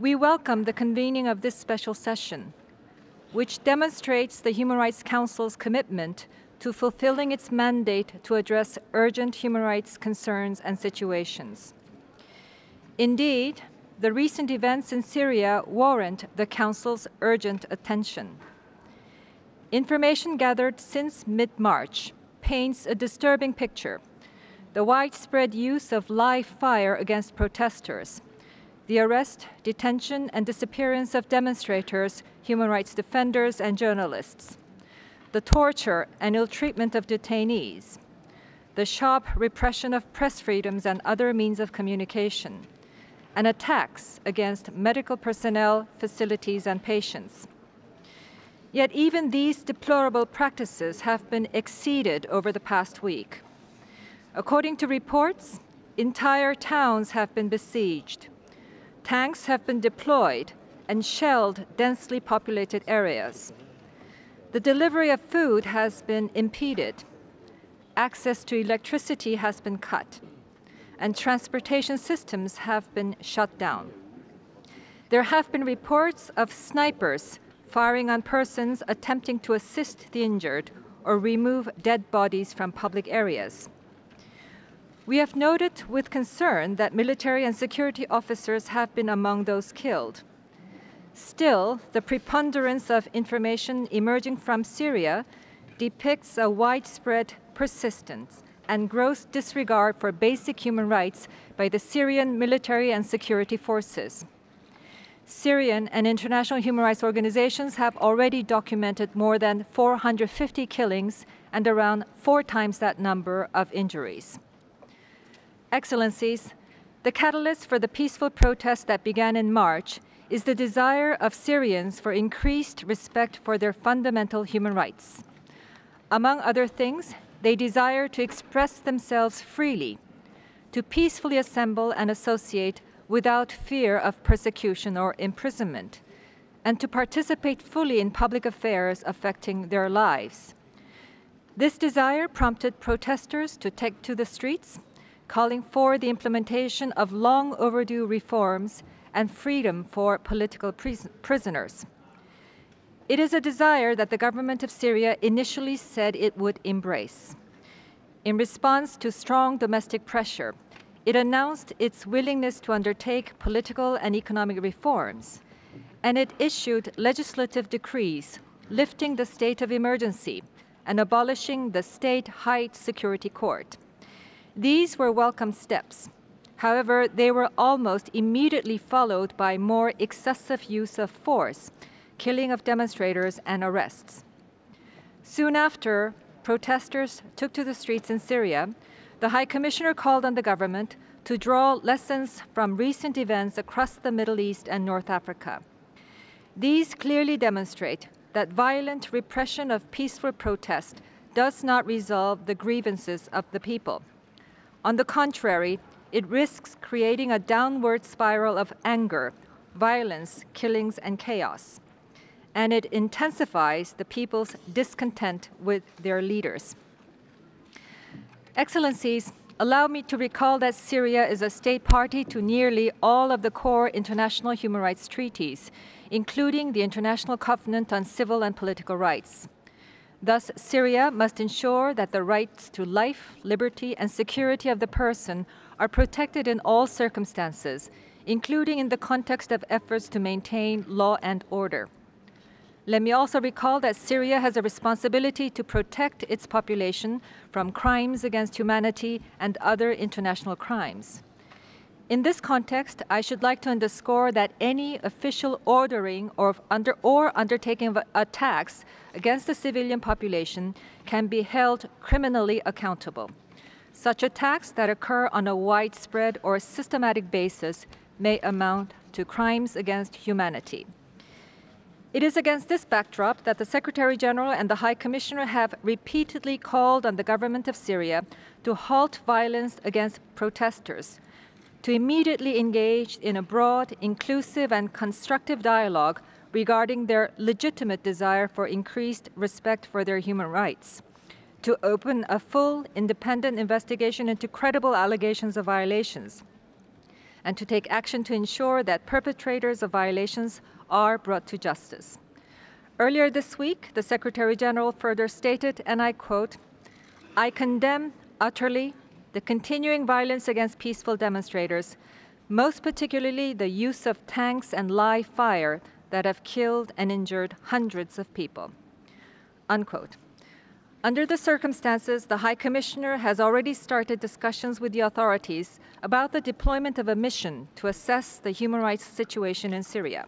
We welcome the convening of this special session, which demonstrates the Human Rights Council's commitment to fulfilling its mandate to address urgent human rights concerns and situations. Indeed, the recent events in Syria warrant the Council's urgent attention. Information gathered since mid-March paints a disturbing picture: the widespread use of live fire against protesters, the arrest, detention, and disappearance of demonstrators, human rights defenders, and journalists, the torture and ill-treatment of detainees, the sharp repression of press freedoms and other means of communication, and attacks against medical personnel, facilities, and patients. Yet even these deplorable practices have been exceeded over the past week. According to reports, entire towns have been besieged. Tanks have been deployed and shelled densely populated areas. The delivery of food has been impeded. Access to electricity has been cut, and transportation systems have been shut down. There have been reports of snipers firing on persons attempting to assist the injured or remove dead bodies from public areas. We have noted with concern that military and security officers have been among those killed. Still, the preponderance of information emerging from Syria depicts a widespread, persistent, and gross disregard for basic human rights by the Syrian military and security forces. Syrian and international human rights organizations have already documented more than 450 killings and around 4 times that number of injuries. Excellencies, the catalyst for the peaceful protests that began in March is the desire of Syrians for increased respect for their fundamental human rights. Among other things, they desire to express themselves freely, to peacefully assemble and associate without fear of persecution or imprisonment, and to participate fully in public affairs affecting their lives. This desire prompted protesters to take to the streets, calling for the implementation of long overdue reforms and freedom for political prisoners. It is a desire that the government of Syria initially said it would embrace. In response to strong domestic pressure, it announced its willingness to undertake political and economic reforms, and it issued legislative decrees lifting the state of emergency and abolishing the State High Security Court. These were welcome steps. However, they were almost immediately followed by more excessive use of force, killing of demonstrators, and arrests. Soon after, protesters took to the streets in Syria. The High Commissioner called on the government to draw lessons from recent events across the Middle East and North Africa. These clearly demonstrate that violent repression of peaceful protest does not resolve the grievances of the people. On the contrary, it risks creating a downward spiral of anger, violence, killings, and chaos. And it intensifies the people's discontent with their leaders. Excellencies, allow me to recall that Syria is a state party to nearly all of the core international human rights treaties, including the International Covenant on Civil and Political Rights. Thus, Syria must ensure that the rights to life, liberty, and security of the person are protected in all circumstances, including in the context of efforts to maintain law and order. Let me also recall that Syria has a responsibility to protect its population from crimes against humanity and other international crimes. In this context, I should like to underscore that any official ordering or undertaking of attacks against the civilian population can be held criminally accountable. Such attacks that occur on a widespread or systematic basis may amount to crimes against humanity. It is against this backdrop that the Secretary General and the High Commissioner have repeatedly called on the government of Syria to halt violence against protesters, to immediately engage in a broad, inclusive, and constructive dialogue regarding their legitimate desire for increased respect for their human rights, to open a full, independent investigation into credible allegations of violations, and to take action to ensure that perpetrators of violations are brought to justice. Earlier this week, the Secretary General further stated, and I quote, "I condemn utterly the continuing violence against peaceful demonstrators, most particularly the use of tanks and live fire that have killed and injured hundreds of people." Unquote. Under the circumstances, the High Commissioner has already started discussions with the authorities about the deployment of a mission to assess the human rights situation in Syria.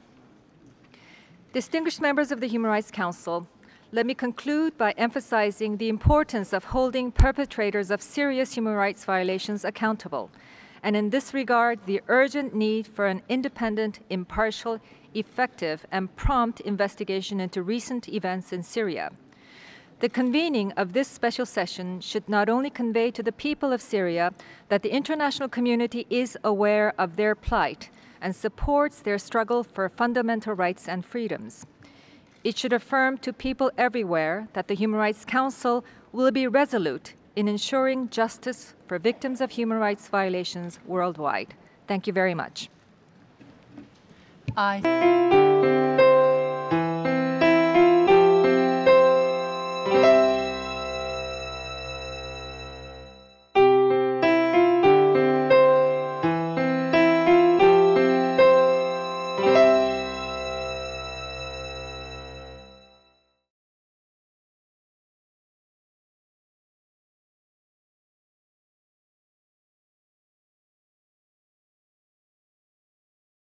Distinguished members of the Human Rights Council, let me conclude by emphasizing the importance of holding perpetrators of serious human rights violations accountable, and in this regard, the urgent need for an independent, impartial, effective, and prompt investigation into recent events in Syria. The convening of this special session should not only convey to the people of Syria that the international community is aware of their plight and supports their struggle for fundamental rights and freedoms. It should affirm to people everywhere that the Human Rights Council will be resolute in ensuring justice for victims of human rights violations worldwide. Thank you very much. Aye.